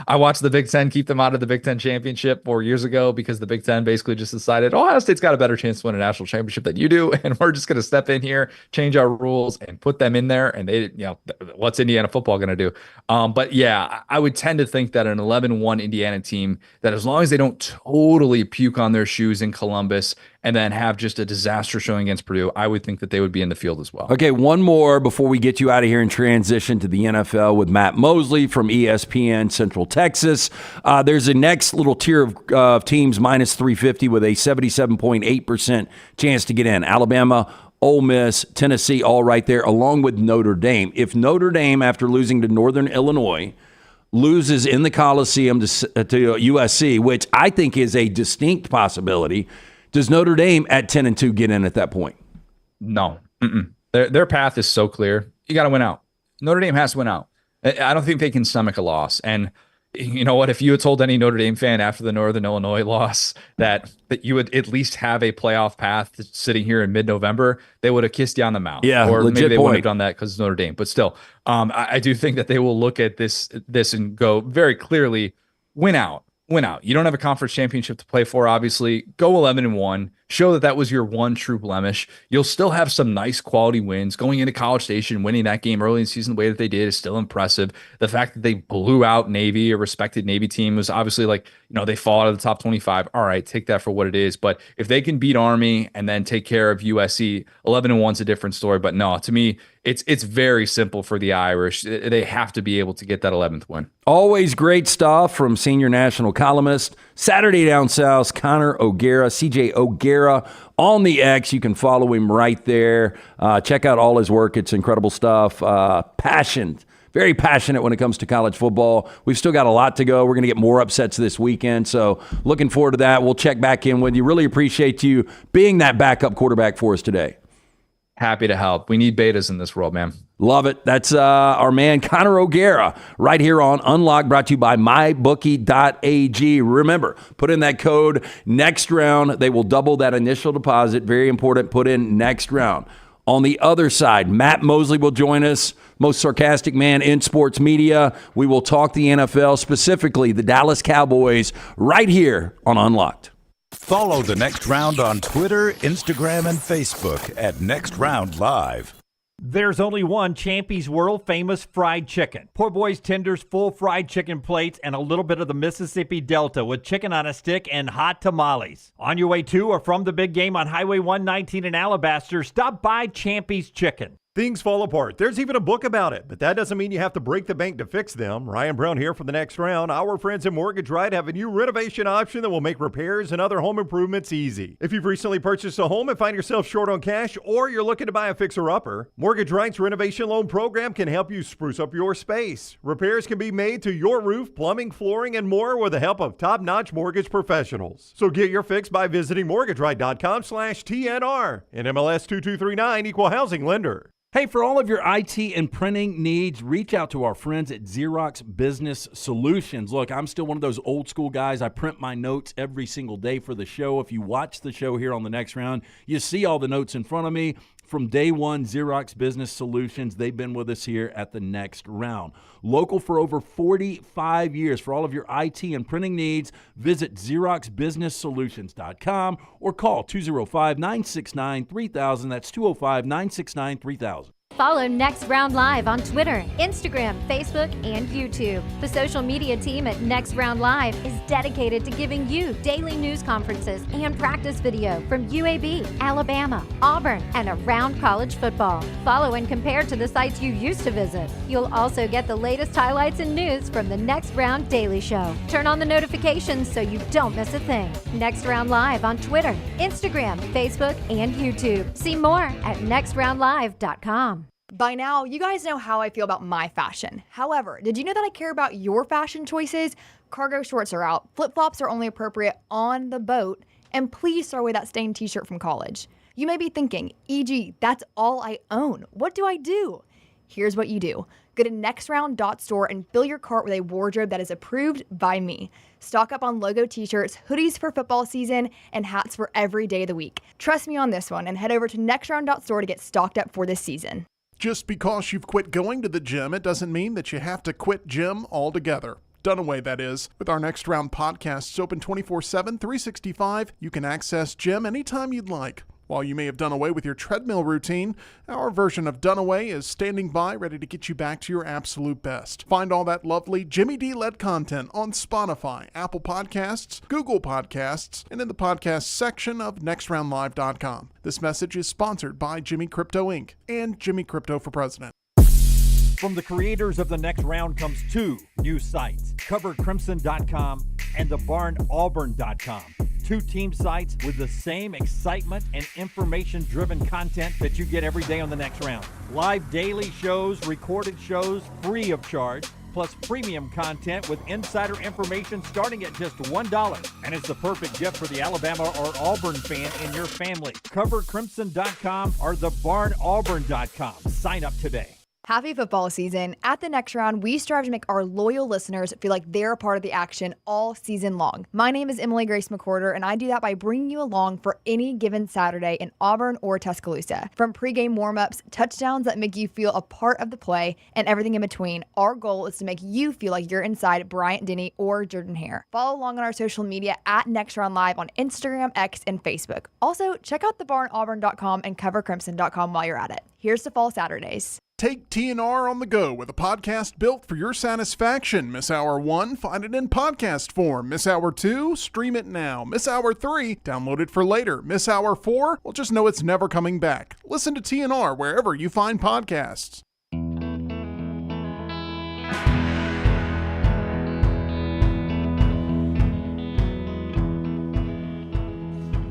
I watched the Big Ten keep them out of the Big Ten championship 4 years ago because the Big Ten basically just decided, Ohio State's got a better chance to win a national championship than you do, and we're just going to step in here, change our rules, and put them in there. And they, what's Indiana football going to do? But yeah, I would tend to think that an 11-1 Indiana team, that as long as they don't totally puke on their shoes in Columbus and then have just a disaster showing against Purdue, I would think that they would be in the field as well. Okay, one more before we get you out of here and transition to the NFL with Matt Mosley from ESPN Central Texas. There's a next little tier of teams, minus 350, with a 77.8% chance to get in. Alabama, Ole Miss, Tennessee, all right there, along with Notre Dame. If Notre Dame, after losing to Northern Illinois, loses in the Coliseum to USC, which I think is a distinct possibility, does Notre Dame at 10-2 get in at that point? No. Their path is so clear. You got to win out. Notre Dame has to win out. I don't think they can stomach a loss. And you know what? If you had told any Notre Dame fan after the Northern Illinois loss that you would at least have a playoff path sitting here in mid-November, they would have kissed you on the mouth. Yeah, or maybe they point. wouldn't have done that because it's Notre Dame. But still, I do think that they will look at this and go very clearly, win out. Win out. You don't have a conference championship to play for, obviously. Go 11-1. Show that was your one true blemish. You'll still have some nice quality wins. Going into College Station, winning that game early in the season the way that they did is still impressive. The fact that they blew out Navy, a respected Navy team, was obviously they fall out of the top 25. All right, take that for what it is. But if they can beat Army and then take care of USC, 11-1 is a different story. But no, to me, it's very simple for the Irish. They have to be able to get that 11th win. Always great stuff from senior national columnist, Saturday Down South, Connor O'Gara, CJ O'Gara on the X. You can follow him right there. Check out all his work. It's incredible stuff. Very passionate when it comes to college football. We've still got a lot to go. We're going to get more upsets this weekend, so looking forward to that. We'll check back in with you. Really appreciate you being that backup quarterback for us today. Happy to help. We need betas in this world, man. Love it. That's our man, Connor O'Gara, right here on Unlock, brought to you by mybookie.ag. Remember, put in that code next round. They will double that initial deposit. Very important. Put in next round. On the other side, Matt Mosley will join us, most sarcastic man in sports media. We will talk the NFL, specifically the Dallas Cowboys, right here on Unlocked. Follow The Next Round on Twitter, Instagram, and Facebook at Next Round Live. There's only one Champy's world-famous fried chicken. Poor boy's tenders, full fried chicken plates, and a little bit of the Mississippi Delta with chicken on a stick and hot tamales. On your way to or from the big game on Highway 119 in Alabaster, stop by Champy's Chicken. Things fall apart. There's even a book about it, but that doesn't mean you have to break the bank to fix them. Ryan Brown here for the Next Round. Our friends at Mortgage Right have a new renovation option that will make repairs and other home improvements easy. If you've recently purchased a home and find yourself short on cash, or you're looking to buy a fixer-upper, Mortgage Right's renovation loan program can help you spruce up your space. Repairs can be made to your roof, plumbing, flooring, and more with the help of top-notch mortgage professionals. So get your fix by visiting mortgageright.com/TNR. And MLS 2239, Equal Housing Lender. Hey, for all of your IT and printing needs, reach out to our friends at Xerox Business Solutions. Look, I'm still one of those old school guys. I print my notes every single day for the show. If you watch the show here on the Next Round, you see all the notes in front of me. From day one, Xerox Business Solutions, they've been with us here at the Next Round. Local for over 45 years. For all of your IT and printing needs, visit XeroxBusinessSolutions.com or call 205-969-3000. That's 205-969-3000. Follow Next Round Live on Twitter, Instagram, Facebook, and YouTube. The social media team at Next Round Live is dedicated to giving you daily news conferences and practice video from UAB, Alabama, Auburn, and around college football. Follow and compare to the sites you used to visit. You'll also get the latest highlights and news from the Next Round Daily Show. Turn on the notifications so you don't miss a thing. Next Round Live on Twitter, Instagram, Facebook, and YouTube. See more at nextroundlive.com. By now, you guys know how I feel about my fashion. However, did you know that I care about your fashion choices? Cargo shorts are out, flip-flops are only appropriate on the boat, and please throw away that stained t-shirt from college. You may be thinking, EG, that's all I own. What do I do? Here's what you do. Go to nextround.store and fill your cart with a wardrobe that is approved by me. Stock up on logo t-shirts, hoodies for football season, and hats for every day of the week. Trust me on this one and head over to nextround.store to get stocked up for this season. Just because you've quit going to the gym, it doesn't mean that you have to quit gym altogether. Dunaway, that is. With our Next Round podcasts open 24/7, 365, you can access gym anytime you'd like. While you may have done away with your treadmill routine, our version of Dunaway is standing by ready to get you back to your absolute best. Find all that lovely Jimmy D-led content on Spotify, Apple Podcasts, Google Podcasts, and in the podcast section of nextroundlive.com. This message is sponsored by Jimmy Crypto Inc. and Jimmy Crypto for President. From the creators of The Next Round comes two new sites, covercrimson.com and thebarnauburn.com. Two team sites with the same excitement and information-driven content that you get every day on The Next Round. Live daily shows, recorded shows, free of charge, plus premium content with insider information starting at just $1. And it's the perfect gift for the Alabama or Auburn fan in your family. Covercrimson.com or thebarnauburn.com. Sign up today. Happy football season. At the Next Round, we strive to make our loyal listeners feel like they're a part of the action all season long. My name is Emily Grace McWhorter, and I do that by bringing you along for any given Saturday in Auburn or Tuscaloosa. From pregame warm-ups, touchdowns that make you feel a part of the play, and everything in between, our goal is to make you feel like you're inside Bryant-Denny or Jordan-Hare. Follow along on our social media at Next Round Live on Instagram, X, and Facebook. Also, check out thebarnauburn.com and covercrimson.com while you're at it. Here's to fall Saturdays. Take TNR on the go with a podcast built for your satisfaction. Miss Hour 1? Find it in podcast form. Miss Hour 2? Stream it now. Miss Hour 3? Download it for later. Miss Hour 4? Well, just know it's never coming back. Listen to TNR wherever you find podcasts.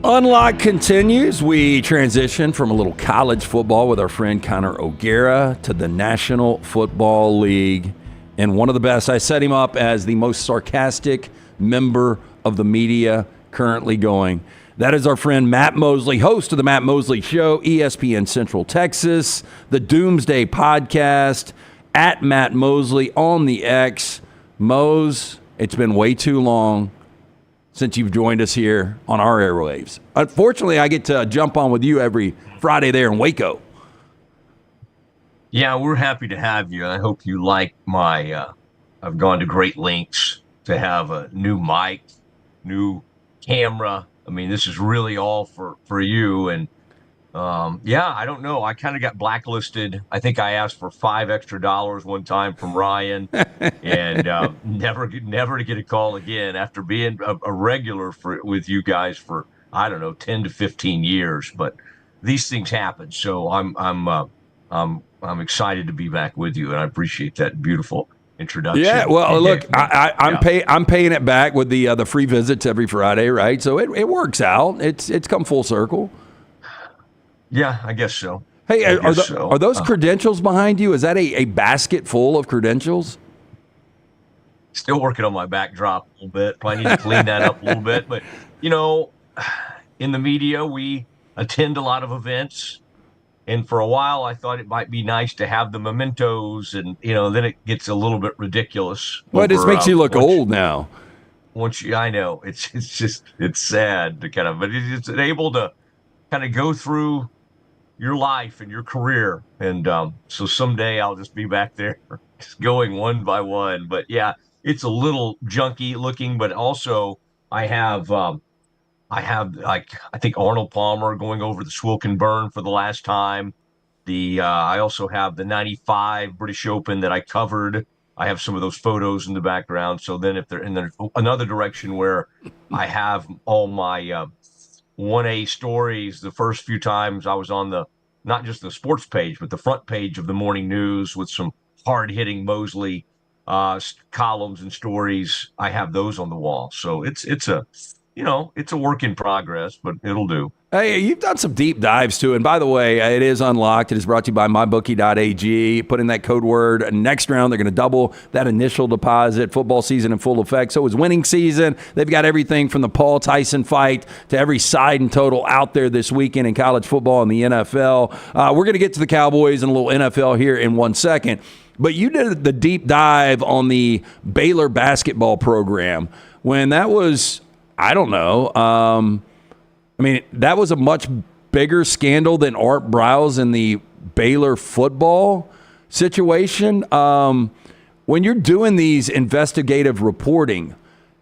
Unlock continues. We transition from a little college football with our friend Connor O'Gara to the National Football League. And one of the best, I set him up as the most sarcastic member of the media currently going. That is our friend Matt Mosley, host of the Matt Mosley Show, ESPN Central Texas, the Doomsday Podcast, at Matt Mosley on the X. Mose, it's been way too long since you've joined us here on our airwaves. Unfortunately, I get to jump on with you every Friday there in Waco. Yeah, we're happy to have you. I hope you like my, I've gone to great lengths to have a new mic, new camera. I mean, this is really all for you. And yeah, I don't know. I kind of got blacklisted. I think I asked for $5 extra one time from Ryan and never to get a call again after being a regular with you guys for, I don't know, 10 to 15 years. But these things happen. So I'm excited to be back with you, and I appreciate that beautiful introduction. Yeah, well, look, I'm paying it back with the free visits every Friday, right? So it works out. It's come full circle. Yeah, I guess so. Hey, are those credentials behind you? Is that a basket full of credentials? Still working on my backdrop a little bit. Probably need to clean that up a little bit. But, you know, in the media, we attend a lot of events. And for a while, I thought it might be nice to have the mementos. And, you know, then it gets a little bit ridiculous. Well, this makes you look old now. I know. It's sad to kind of, but it's able to kind of go through your life and your career. And so someday I'll just be back there just going one by one. But yeah, it's a little junky looking, but also I have like, I think Arnold Palmer going over the Swilken Burn for the last time, I also have the 95 British Open that I covered. I have some of those photos in the background. So then if they're in another direction where I have all my 1A stories, the first few times I was on not just the sports page, but the front page of the morning news with some hard-hitting Mosley columns and stories. I have those on the wall. So it's a work in progress, but it'll do. Hey, you've done some deep dives too. And by the way, it is unlocked. It is brought to you by mybookie.ag. Put in that code word next round. They're going to double that initial deposit. Football season in full effect. So is winning season. They've got everything from the Paul Tyson fight to every side and total out there this weekend in college football and the NFL. We're going to get to the Cowboys and a little NFL here in 1 second. But you did the deep dive on the Baylor basketball program when that was, I don't know, that was a much bigger scandal than Art Briles in the Baylor football situation. When you're doing these investigative reporting,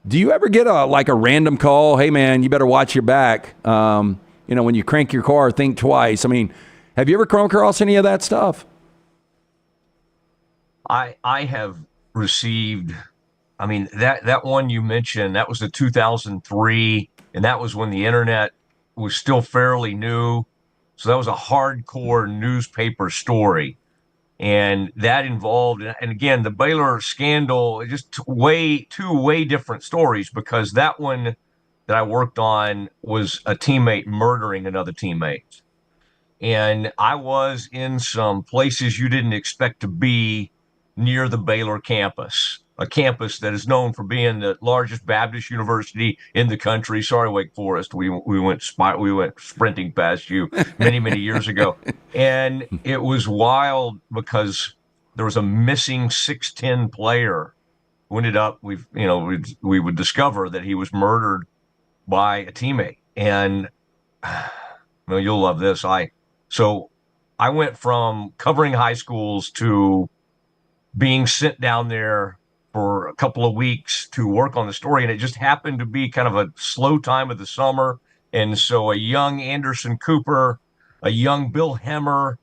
do you ever get a random call? Hey, man, you better watch your back. When you crank your car, think twice. Have you ever come across any of that stuff? I have received, that one you mentioned, that was the 2003, and that was when the internet was still fairly new. So that was a hardcore newspaper story. And that involved, and again, the Baylor scandal, just two way different stories, because that one that I worked on was a teammate murdering another teammate. And I was in some places you didn't expect to be near the Baylor campus, a campus that is known for being the largest Baptist university in the country. Sorry, Wake Forest. We went sprinting past you many years ago. And it was wild because there was a missing 6'10" player who ended up, we would discover that he was murdered by a teammate. And you'll love this. So I went from covering high schools to being sent down there for a couple of weeks to work on the story. And it just happened to be kind of a slow time of the summer. And so a young Anderson Cooper, a young Bill Hemmer,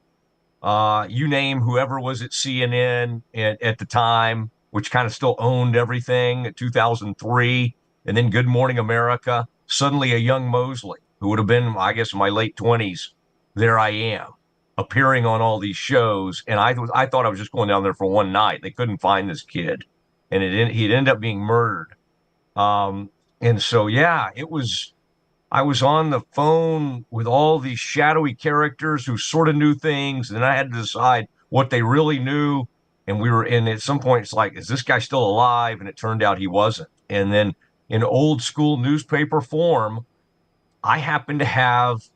you name whoever was at CNN at the time, which kind of still owned everything at 2003, and then Good Morning America, suddenly a young Mosley, who would have been, I guess, in my late 20s, there I am, appearing on all these shows. And I thought I was just going down there for one night. They couldn't find this kid, and he'd end up being murdered. And so, yeah, I was on the phone with all these shadowy characters who sort of knew things, and I had to decide what they really knew. And at some point, it's like, is this guy still alive? And it turned out he wasn't. And then in old school newspaper form, I happened to have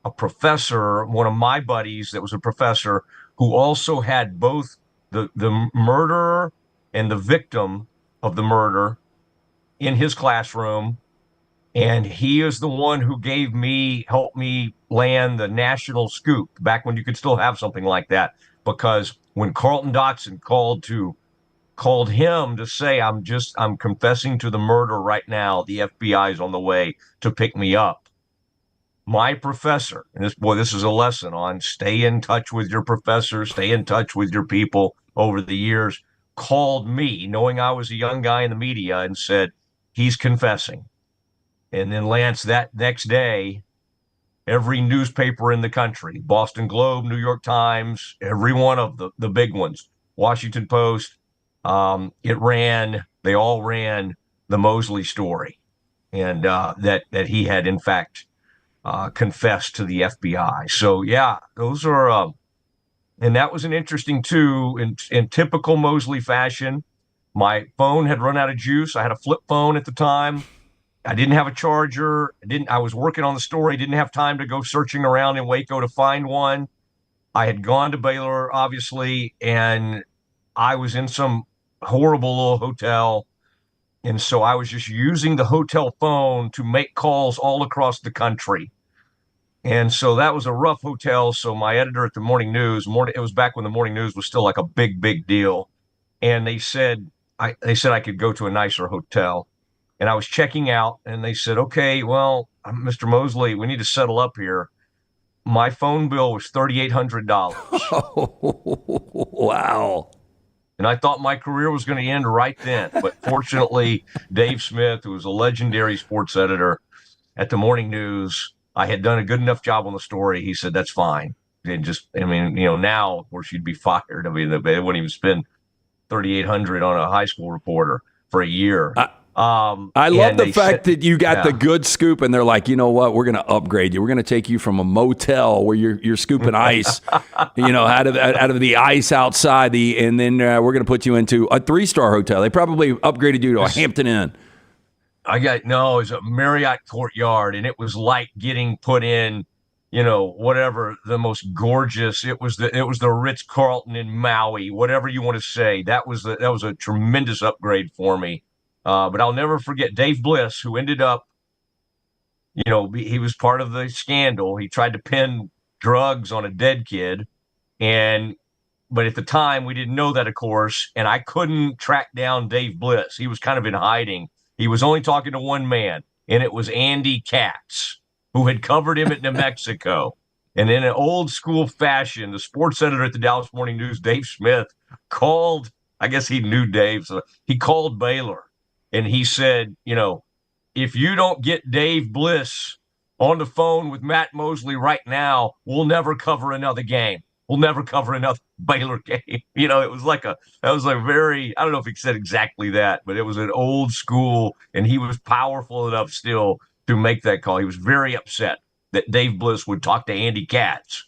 a professor, one of my buddies that was a professor, who also had both the murderer and the victim of the murder in his classroom. And he is the one who helped me land the national scoop back when you could still have something like that. Because when Carlton Dotson called him to say, I'm confessing to the murder right now, the FBI is on the way to pick me up. My professor, and this is a lesson on stay in touch with your professor, stay in touch with your people over the years, called me, knowing I was a young guy in the media, and said, he's confessing. And then, Lance, that next day, every newspaper in the country, Boston Globe, New York Times, every one of the big ones, Washington Post, they all ran the Mosley story, and that he had, in fact, confessed to the FBI. So, yeah, those are, and that was an interesting, too, in typical Mosley fashion. My phone had run out of juice. I had a flip phone at the time. I didn't have a charger. I was working on the story. Didn't have time to go searching around in Waco to find one. I had gone to Baylor, obviously, and I was in some horrible little hotel. And so I was just using the hotel phone to make calls all across the country. And so that was a rough hotel. So my editor at the Morning News, it was back when the Morning News was still like a big deal. And they said I could go to a nicer hotel. And I was checking out, and they said, okay, well, Mr. Mosley, we need to settle up here. my phone bill was $3,800. Wow. And I thought my career was going to end right then. But fortunately, Dave Smith, who was a legendary sports editor at the Morning News, I had done a good enough job on the story. He said, that's fine. And now, of course, you'd be fired. I mean, they wouldn't even spend $3,800 on a high school reporter for a year. I love the fact that you got the good scoop, and they're like, you know what, we're going to upgrade you. We're going to take you from a motel where you're scooping ice, out of the ice outside, and then we're going to put you into a 3-star hotel. They probably upgraded you to a Hampton Inn. It was a Marriott Courtyard, and it was like getting put in, whatever, the most gorgeous. It was the Ritz-Carlton in Maui, whatever you want to say. That was a tremendous upgrade for me. But I'll never forget Dave Bliss, who ended up, he was part of the scandal. He tried to pin drugs on a dead kid. But at the time, we didn't know that, of course. And I couldn't track down Dave Bliss. He was kind of in hiding. He was only talking to one man, and it was Andy Katz, who had covered him at New Mexico. And in an old school fashion, the sports editor at the Dallas Morning News, Dave Smith, called, I guess he knew Dave, so he called Baylor. And he said, if you don't get Dave Bliss on the phone with Matt Mosley right now, we'll never cover another game. We'll never cover another Baylor game. It was like very, I don't know if he said exactly that, but it was an old school, and he was powerful enough still to make that call. He was very upset that Dave Bliss would talk to Andy Katz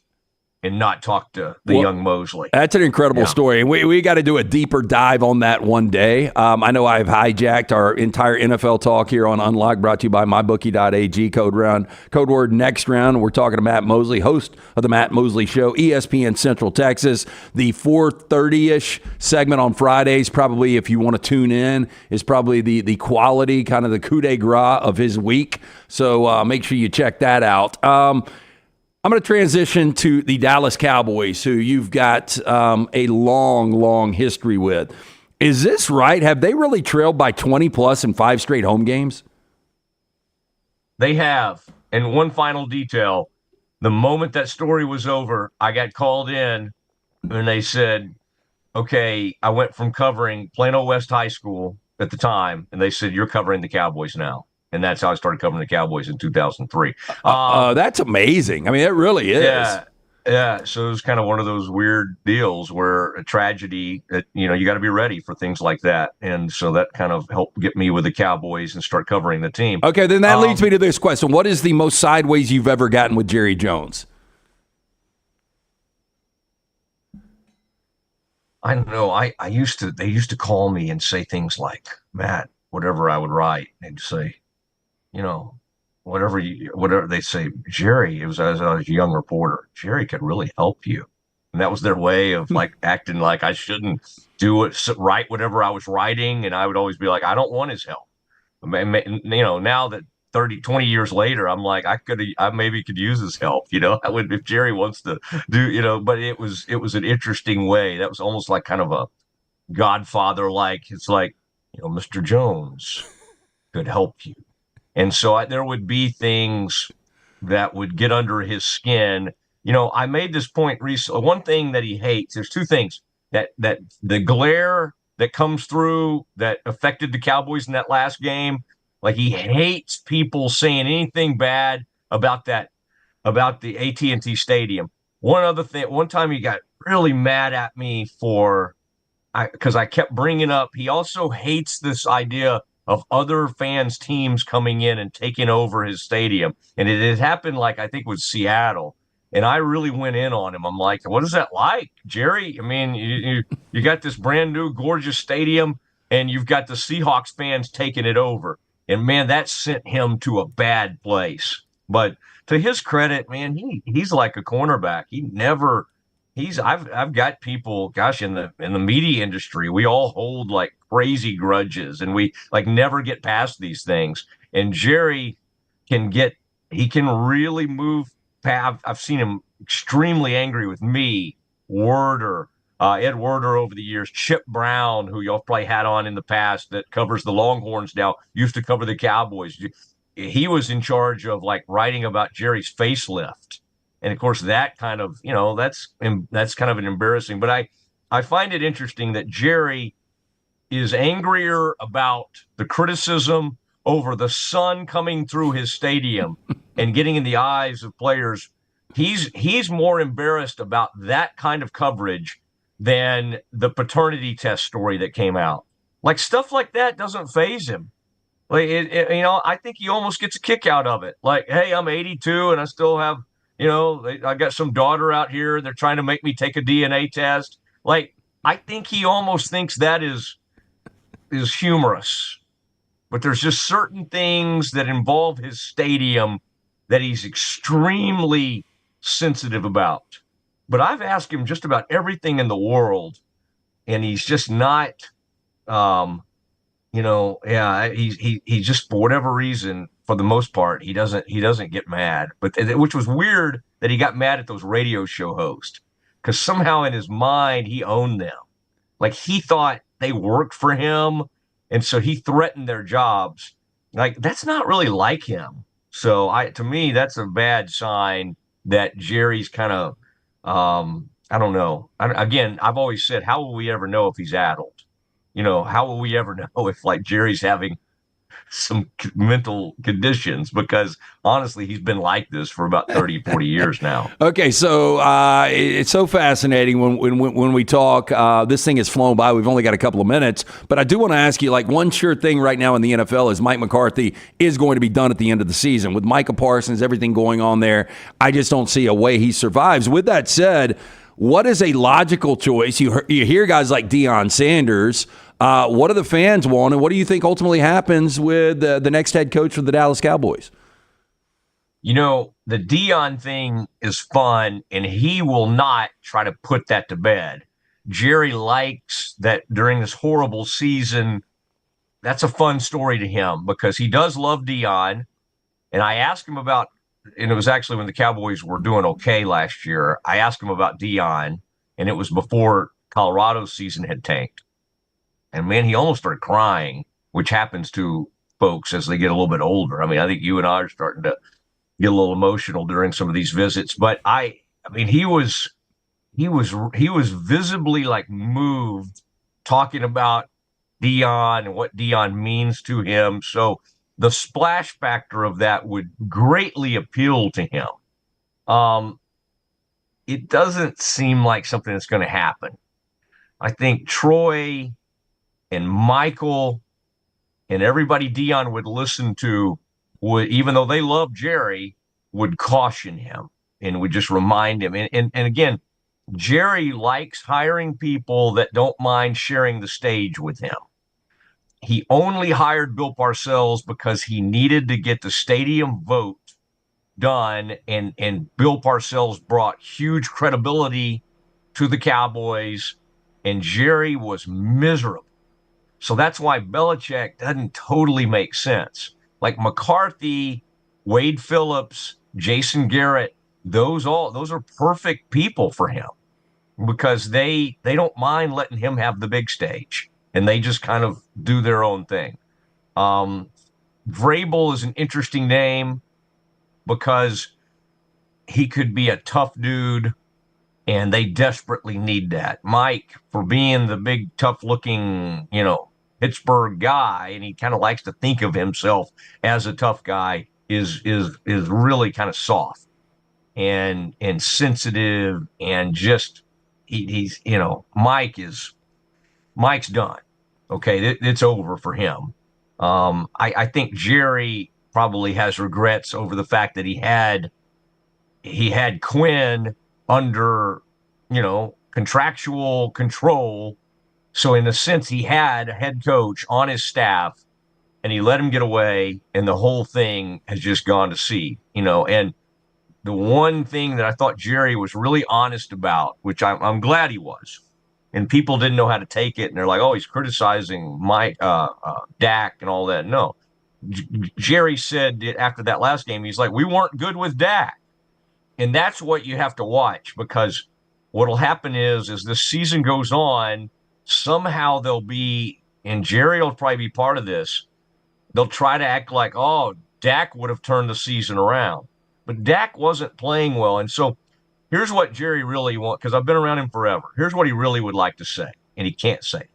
and not talk to the young Mosley. That's an incredible story. And we got to do a deeper dive on that one day. I know I've hijacked our entire NFL talk here on Unlocked, brought to you by mybookie.ag, code word next round. We're talking to Matt Mosley, host of the Matt Mosley Show, ESPN Central Texas. The 4:30-ish segment on Fridays, probably if you want to tune in, is probably the quality, kind of the coup de grace of his week. So make sure you check that out. I'm going to transition to the Dallas Cowboys, who you've got a long, long history with. Is this right? Have they really trailed by 20-plus in 5 straight home games? They have. And one final detail, the moment that story was over, I got called in, and they said, okay, I went from covering Plano West High School at the time, and they said, you're covering the Cowboys now. And that's how I started covering the Cowboys in 2003. That's amazing. I mean, it really is. Yeah. So it was kind of one of those weird deals where a tragedy that, you got to be ready for things like that. And so that kind of helped get me with the Cowboys and start covering the team. Okay, then that leads me to this question. What is the most sideways you've ever gotten with Jerry Jones? I don't know. They used to call me and say things like, Matt, whatever I would write, they'd say, whatever they say, Jerry, it was as I was a young reporter, Jerry could really help you. And that was their way of like acting like I shouldn't write whatever I was writing. And I would always be like, I don't want his help. Now that 20 years later, I'm like, I maybe could use his help. I would, if Jerry wants to do, but it was an interesting way. That was almost like kind of a Godfather, like, it's like, Mr. Jones could help you. And so there would be things that would get under his skin. I made this point recently. One thing that he hates, there's 2 things that the glare that comes through that affected the Cowboys in that last game. Like, he hates people saying anything bad about the AT&T Stadium. One other thing, one time he got really mad at me because I kept bringing up, he also hates this idea of other fans' teams coming in and taking over his stadium. And it had happened, I think with Seattle. And I really went in on him. I'm like, what is that like, Jerry? I mean, you got this brand new, gorgeous stadium, and you've got the Seahawks fans taking it over. And, man, that sent him to a bad place. But to his credit, man, he's like a cornerback. I've got people, gosh, in the media industry, we all hold like crazy grudges, and we never get past these things. And Jerry can really move. I've seen him extremely angry with me, Werder, Ed Werder over the years, Chip Brown, who y'all probably had on in the past, that covers the Longhorns now, used to cover the Cowboys. He was in charge of writing about Jerry's facelift. And of course, that kind of, that's kind of an embarrassing. But I find it interesting that Jerry is angrier about the criticism over the sun coming through his stadium and getting in the eyes of players. He's more embarrassed about that kind of coverage than the paternity test story that came out. Like, stuff like that doesn't faze him. Like, I think he almost gets a kick out of it. Like, hey, I'm 82 and I still have, I got some daughter out here. They're trying to make me take a DNA test. Like, I think he almost thinks that is humorous. But there's just certain things that involve his stadium that he's extremely sensitive about. But I've asked him just about everything in the world, and he's just not, he just, for whatever reason, for the most part, he doesn't get mad. But which was weird that he got mad at those radio show hosts, because somehow in his mind he owned them. Like, he thought they worked for him, and so he threatened their jobs. Like, that's not really like him. So to me, that's a bad sign that Jerry's kind of, I don't know. Again, I've always said, how will we ever know if he's addled? How will we ever know if, like, Jerry's having some mental conditions? Because honestly, he's been like this for about 30, 40 years now. Okay, so it's so fascinating when we talk. This thing has flown by. We've only got a couple of minutes, but I do want to ask you, like, one sure thing right now in the NFL is Mike McCarthy is going to be done at the end of the season. With Micah Parsons, everything going on there, I just don't see a way he survives. With that said, what is a logical choice? You hear guys like Deion Sanders. What do the fans want, and what do you think ultimately happens with the next head coach for the Dallas Cowboys? The Deion thing is fun, and he will not try to put that to bed. Jerry likes that during this horrible season. That's a fun story to him because he does love Deion. And I asked him about, and it was actually when the Cowboys were doing okay last year, I asked him about Deion, and it was before Colorado's season had tanked. And, man, he almost started crying, which happens to folks as they get a little bit older. I mean, I think you and I are starting to get a little emotional during some of these visits. But I mean, he was visibly, like, moved talking about Deion and what Deion means to him. So the splash factor of that would greatly appeal to him. It doesn't seem like something that's going to happen. I think Troy and Michael and everybody Deion would listen to would, even though they love Jerry, would caution him and would just remind him. And again, Jerry likes hiring people that don't mind sharing the stage with him. He only hired Bill Parcells because he needed to get the stadium vote done, and Bill Parcells brought huge credibility to the Cowboys, and Jerry was miserable. So that's why Belichick doesn't totally make sense. Like McCarthy, Wade Phillips, Jason Garrett, those are perfect people for him because they don't mind letting him have the big stage, and they just kind of do their own thing. Vrabel is an interesting name because he could be a tough dude, and they desperately need that. Mike, for being the big, tough-looking, Pittsburgh guy, and he kind of likes to think of himself as a tough guy, is really kind of soft and sensitive, and just he's Mike's done. Okay, it's over for him. I think Jerry probably has regrets over the fact that he had Quinn under contractual control. So in a sense, he had a head coach on his staff, and he let him get away, and the whole thing has just gone to seed. And the one thing that I thought Jerry was really honest about, which I'm glad he was, and people didn't know how to take it, and they're like, oh, he's criticizing Mike, Dak and all that. No. Jerry said after that last game, he's like, we weren't good with Dak. And that's what you have to watch, because what will happen is as this season goes on, somehow they'll be, and Jerry will probably be part of this, they'll try to act like, oh, Dak would have turned the season around. but Dak wasn't playing well. And so here's what Jerry really wants, because I've been around him forever. Here's what he really would like to say, and he can't say.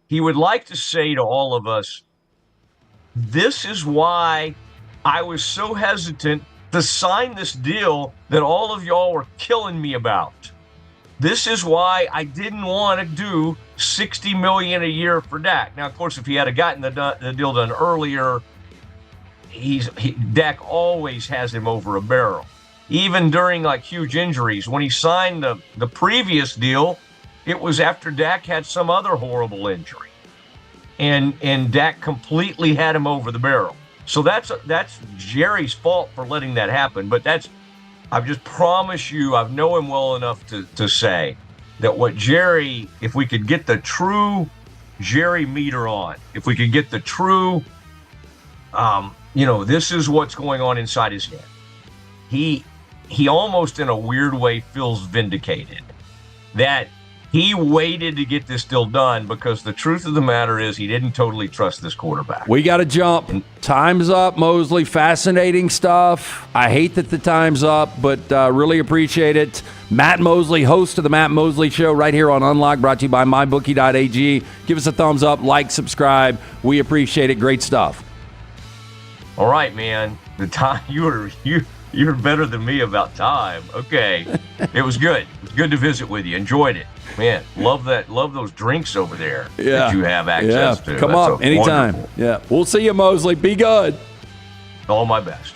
He would like to say to all of us, this is why I was so hesitant to sign this deal that all of y'all were killing me about. This is why I didn't want to do $60 million a year for Dak. Now, of course, if he had gotten the deal done earlier, Dak always has him over a barrel. Even during like huge injuries, when he signed the previous deal, it was after Dak had some other horrible injury, and Dak completely had him over the barrel. So that's Jerry's fault for letting that happen. But I just promise you, I know him well enough to say that what Jerry, if we could get the true Jerry meter on, if we could get the true, this is what's going on inside his head. He almost in a weird way feels vindicated that he waited to get this deal done, because the truth of the matter is he didn't totally trust this quarterback. We got to jump. Time's up, Mosley. Fascinating stuff. I hate that the time's up, but really appreciate it. Matt Mosley, host of the Matt Mosley Show right here on Unlock, brought to you by mybookie.ag. Give us a thumbs up, like, subscribe. We appreciate it. Great stuff. All right, man. The time you're better than me about time. Okay. It was good. It was good to visit with you. Enjoyed it. Man, love those drinks over there that you have access to. Come up anytime. Wonderful. Yeah. We'll see you, Mosley. Be good. All my best.